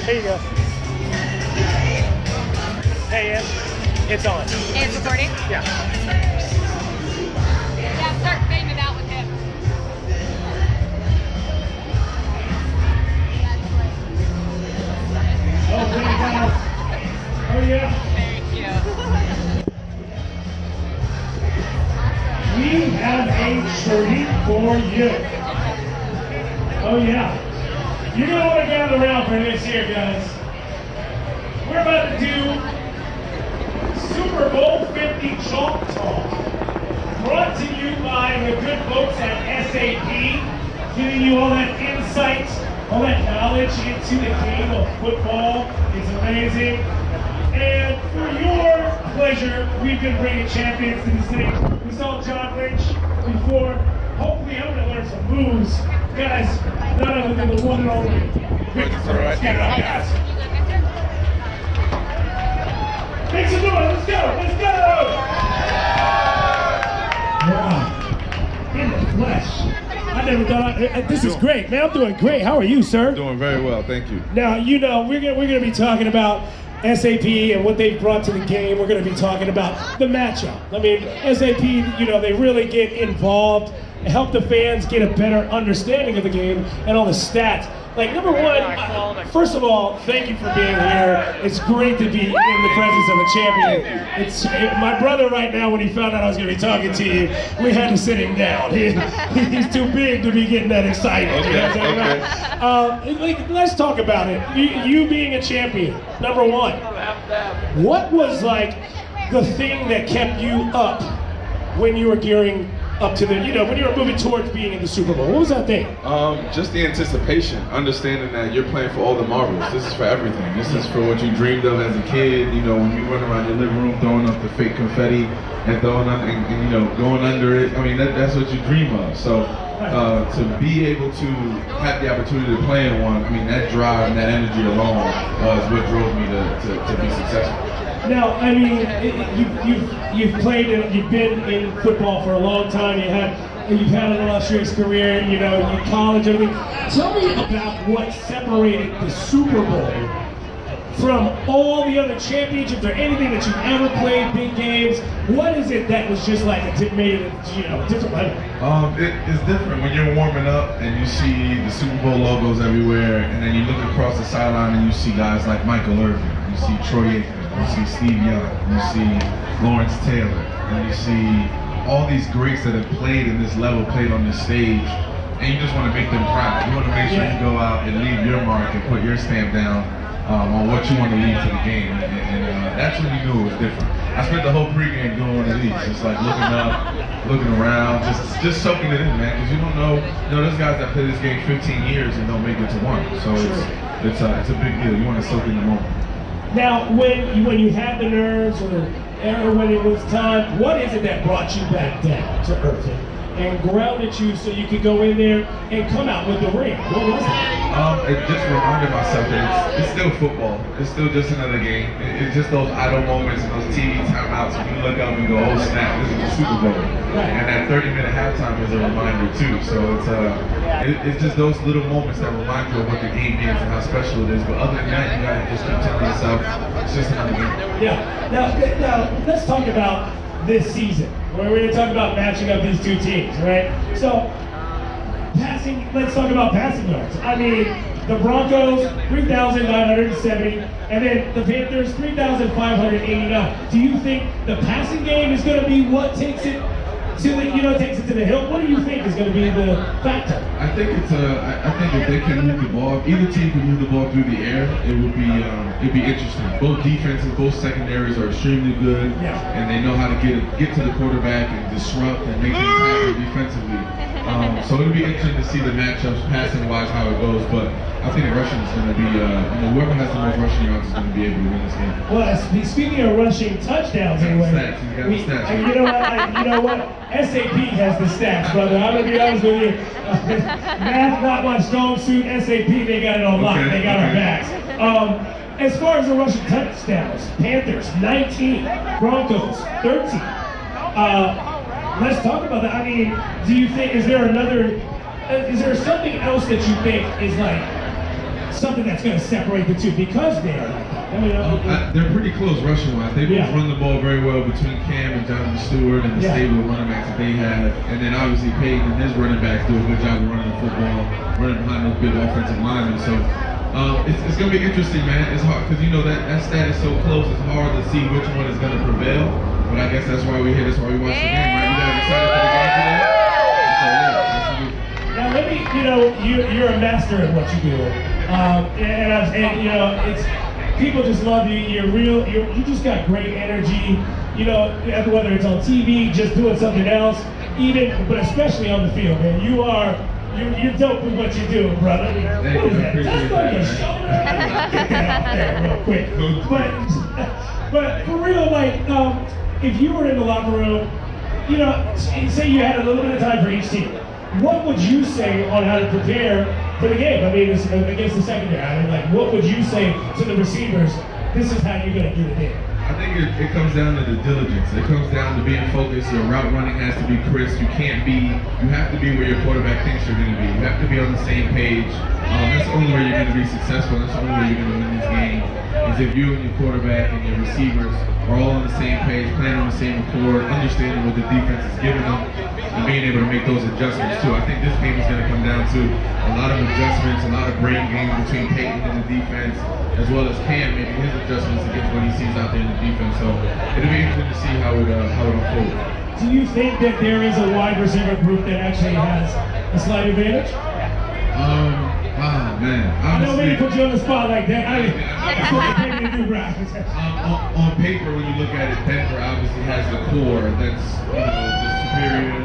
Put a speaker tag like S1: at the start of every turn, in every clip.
S1: There you go. Hey, it's on.
S2: It's recording?
S1: Yeah.
S2: Yeah, start fading out with him.
S1: Oh, thank God. Oh, yeah.
S2: Thank you.
S1: We have a treat for you. Oh, yeah. You're going to want to gather around for this here, guys. We're about to do Super Bowl 50 Chalk Talk. Brought to you by the good folks at SAP, giving you all that insight, all that knowledge into the game of football. It's amazing. And for your pleasure, we've been bringing champions to the stage. We saw John Lynch before. Hopefully, I'm going to learn some moves. Guys, none other than the one and only Victor Cruz. Get it up, guys. Make some noise. Let's go. Let's go. Wow. In the flesh. I never thought this is great, man. I'm doing great. How are you, sir?
S3: Doing very well, thank you.
S1: Now, you know, we're gonna be talking about SAP and what they've brought to the game. We're going to be talking about the matchup. I mean, SAP, you know, they really get involved, help the fans get a better understanding of the game and all the stats. Like, number one, first of all, thank you for being here. It's great to be in the presence of a champion. My brother right now, when he found out I was going to be talking to you, we had to sit him down. He's too big to be getting that excited.
S3: Okay.
S1: Let's talk about it. You being a champion, number one. What was like the thing that kept you up when you were gearing up to the, you know, when you were moving towards being in the Super Bowl? What was that thing?
S3: Just the anticipation, understanding that you're playing for all the marbles. This is for everything. This is for what you dreamed of as a kid. You know, when you run around your living room throwing up the fake confetti and throwing up and you know, going under it. I mean, that's what you dream of. So to be able to have the opportunity to play in one, I mean, that drive and that energy alone is what drove me to be successful.
S1: Now, I mean, you've played and you've been in football for a long time. You've had an illustrious career. You know, you college. I mean, tell me about what separated the Super Bowl from all the other championships or anything that you've ever played, big games. What is it that was just like made it, you know, different level?
S3: It's different when you're warming up and you see the Super Bowl logos everywhere, and then you look across the sideline and you see guys like Michael Irvin, you see Troy Aikman, you see Steve Young, you see Lawrence Taylor, and you see all these greats that have played in this level, played on this stage, and you just want to make them proud. You want to make sure you go out and leave your mark and put your stamp down on what you want to leave to the game, and that's when you knew it was different. I spent the whole pregame doing one of these, just like looking up, looking around, just soaking it in, man, because you don't know, you know, there's guys that play this game 15 years and don't make it to one, so it's a big deal. You want to soak in the moment.
S1: Now, when you had the nerves or when it was time, what is it that brought you back down to earth and grounded you so you could go in there and come out with the ring? What was it?
S3: It just reminded myself that it's still football. It's still just another game. It's just those idle moments and those TV timeouts when you look up and go, oh snap, this is the Super Bowl. Right. And that 30-minute halftime is a reminder too. So it's just those little moments that remind you of what the game means and how special it is. But other than that, you gotta just keep telling yourself, it's just another game.
S1: Yeah. Now let's talk about this season. We're going to talk about matching up these two teams, right? So, passing, let's talk about passing yards. I mean, the Broncos, 3,970, and then the Panthers, 3,589. Do you think the passing game is going to be what takes it to the, you know, takes it to the hill? What do you think is going to be the factor?
S3: I think it's I think if they can move the ball, if either team can move the ball through the air, it would be it'd be interesting. Both defenses, both secondaries are extremely good, and they know how to get to the quarterback and disrupt and make them tackle defensively. So it'll be interesting to see the matchups, passing wise, how it goes. But I think the rushing is going to be, you know, whoever has the most rushing yards is going to be able to win this game.
S1: Well, speaking of rushing touchdowns, anyway,
S3: He's got the stats.
S1: You know what? SAP has the stats, brother. I'm going to be honest with you. Math not my strong suit. SAP, they got it on lock. They got our backs. As far as the rushing touchdowns, Panthers 19, Broncos 13. Let's talk about that. I mean, do you think, is there something else that you think is like something that's going to separate the two because they are like that? I mean,
S3: they're pretty close rushing wise. They both run the ball very well between Cam and Jonathan Stewart and the stable of running backs that they have. And then obviously Peyton and his running backs do a good job of running the football, running behind those big offensive linemen. So it's going to be interesting, man. It's hard because you know that stat is so close. It's hard to see which one is going to prevail. But I guess that's why we're here. That's why we watch the game, right? You guys excited for the game today?
S1: Now let me, you know, you're a master at what you do, and you know, it's people just love you. You're real. You just got great energy. You know, whether it's on TV, just doing something else, but especially on the field, man. You're dope with what you do, brother. What is that? Just on your shoulder. Get that off there real quick. But for real, like, if you were in the locker room, you know, say you had a little bit of time for each team. What would you say on how to prepare for the game? I mean, it's against the secondary. I mean, like, what would you say to the receivers? This is how you're going to get it in.
S3: I think it comes down to the diligence. It comes down to being focused. Your route running has to be crisp. You have to be where your quarterback thinks you're going to be. You have to be on the same page. That's the only way you're going to be successful. That's the only way you're going to win this game. Is if you and your quarterback and your receivers are all on the same page, playing on the same accord, understanding what the defense is giving them, and being able to make those adjustments too. I think this game is going to come down to a lot of adjustments, a lot of brain games between Peyton and the defense, as well as Cam making his adjustments against what he sees out there in the defense. So it'll be interesting to see how it unfolds.
S1: Do you think that there is a wide receiver group that actually has a slight advantage?
S3: Man.
S1: I know maybe put you on the spot like that. That's what they need to do, right?
S3: On paper, when you look at it, Denver obviously has the core that's the superior.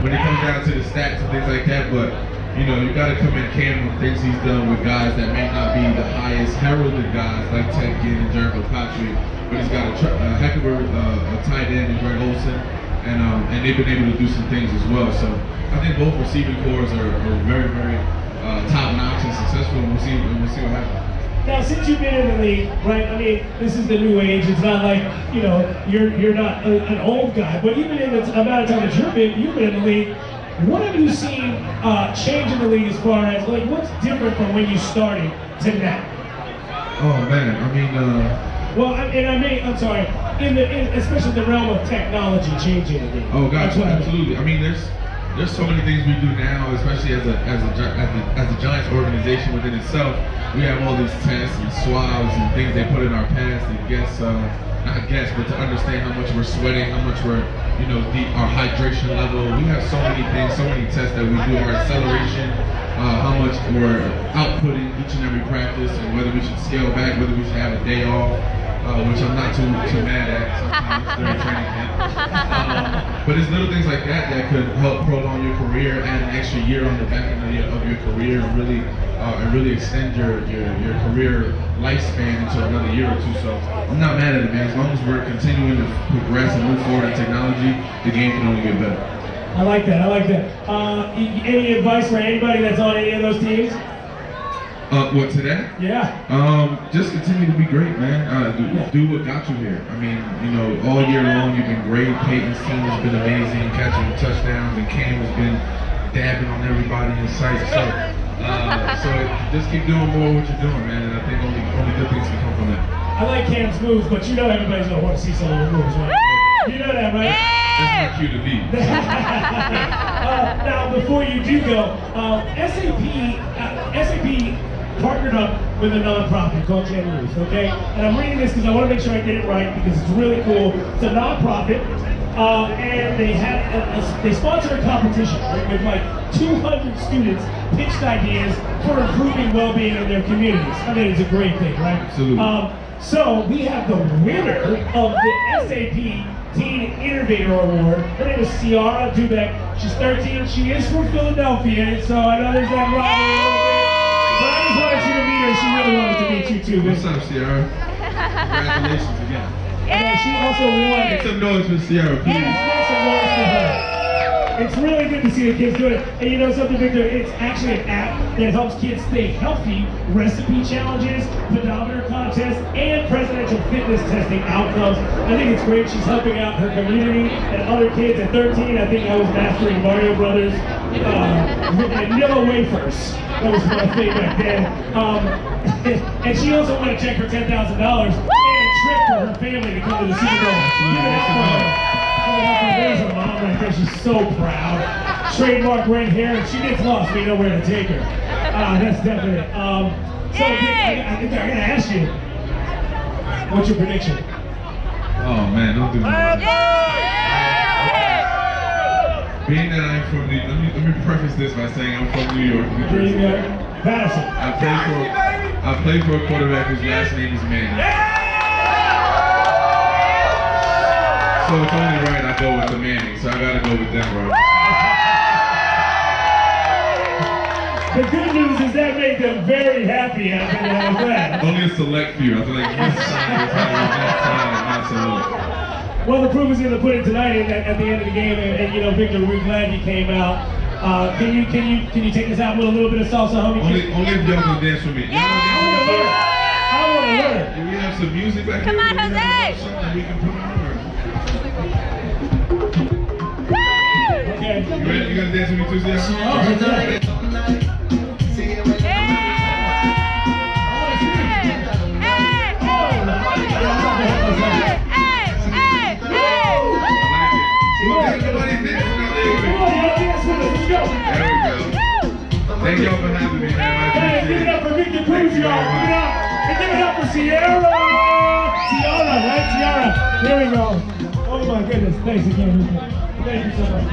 S3: When it comes down to the stats and things like that, but you know, you got to come in Cam with things he's done with guys that may not be the highest heralded guys like Ted Ginn and Jerry Patrick, but he's got a heck of a tight end in Greg Olsen, and they've been able to do some things as well. So I think both receiving cores are very, very top-notch and successful, and we'll see what happens.
S1: Now, since you've been in the league, right? I mean, this is the new age. It's not like, you know, you're not an old guy, but even in the amount of time that you've been in the league, what have you seen change in the league as far as, like, what's different from when you started to now?
S3: Oh man, I mean,
S1: well, I'm sorry, especially the realm of technology changing the league.
S3: Oh gosh, absolutely. I mean, there's so many things we do now, especially as a Giants organization within itself. We have all these tests and swabs and things they put in our pants but to understand how much we're sweating, how much we're, you know, our hydration level. We have so many things, so many tests that we do, our acceleration, how much we're outputting each and every practice, and whether we should scale back, whether we should have a day off. Which I'm not too mad at sometimes during training camp. But it's little things like that that could help prolong your career, add an extra year on the back end of your career, and really extend your career lifespan into another year or two. So I'm not mad at it, man. As long as we're continuing to progress and move forward in technology, the game can only get better.
S1: I like that. Any advice for anybody that's on any of those teams?
S3: What, today?
S1: Yeah.
S3: Just continue to be great, man. Do what got you here. I mean, you know, all year long you've been great. Peyton's team has been amazing, catching touchdowns, and Cam has been dabbing on everybody in sight. So just keep doing more of what you're doing, man. And I think only good things can come from that.
S1: I like Cam's moves, but you know everybody's gonna want to see some of your moves, right? You know that, right?
S3: That's not cute to me.
S1: Now, before you do go, SAP partnered up with a nonprofit called Gen Youth, okay? And I'm reading this because I want to make sure I get it right because it's really cool. It's a nonprofit, and they sponsored a competition, right, with like 200 students pitched ideas for improving well-being in their communities. I mean, it's a great thing, right?
S3: Absolutely.
S1: So we have the winner of the SAP Teen Innovator Award. Her name is Ciara Dubek. She's 13. She is from Philadelphia, so I know there's that rivalry. But I just wanted you to meet her. She really wanted to meet you too.
S3: What's up, Ciara? Congratulations again.
S1: And she also won.
S3: Make some noise for Ciara, please.
S1: Make some noise for her. It's really good to see the kids doing it. And you know something, Victor? It's actually an app that helps kids stay healthy. Recipe challenges, pedometer contests, and presidential fitness testing outcomes. I think it's great. She's helping out her community and other kids. At 13, I think I was mastering Mario Brothers and Vanilla wafers. That was my thing back then. And she also won a check for $10,000 and a trip for her family to come to the Super Bowl. Give it up for her. There's her mom right there. She's so proud. Trademark red hair, and she gets lost. We know where to take her. That's definite. So I gotta ask you, what's your prediction?
S3: Oh man, don't do that. Being that I'm from New York, let me preface this by saying I'm from New York, New Jersey.
S1: Patterson.
S3: I played for a quarterback whose last name is Manning. So it's only right I go with the Manning, so I gotta go with them, bro.
S1: The good news is that made them very happy after that.
S3: Only a select few. I feel like this side is that side, not so.
S1: Well, the proof is going to put it tonight at the end of the game, and you know, Victor, we're glad you came out. Can you take us out with a little bit of salsa, homie?
S3: Only if y'all can dance with me.
S1: I want to learn.
S3: Do we have some music back here?
S2: Come on, Jose.
S3: Something we can put on.
S1: Okay.
S3: You ready? You gonna dance with me too, Sam?
S1: Yeah.
S3: Thank y'all for having me, man.
S1: Hey, give it up for Victor Cruz, y'all. Give it up. And give it up for Sierra. Ciara, right? Ciara. There we go. Oh my goodness. Thanks again. Thank you so much.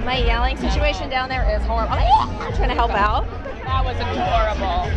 S2: My yelling situation down there is horrible. I'm trying to help out. That was adorable.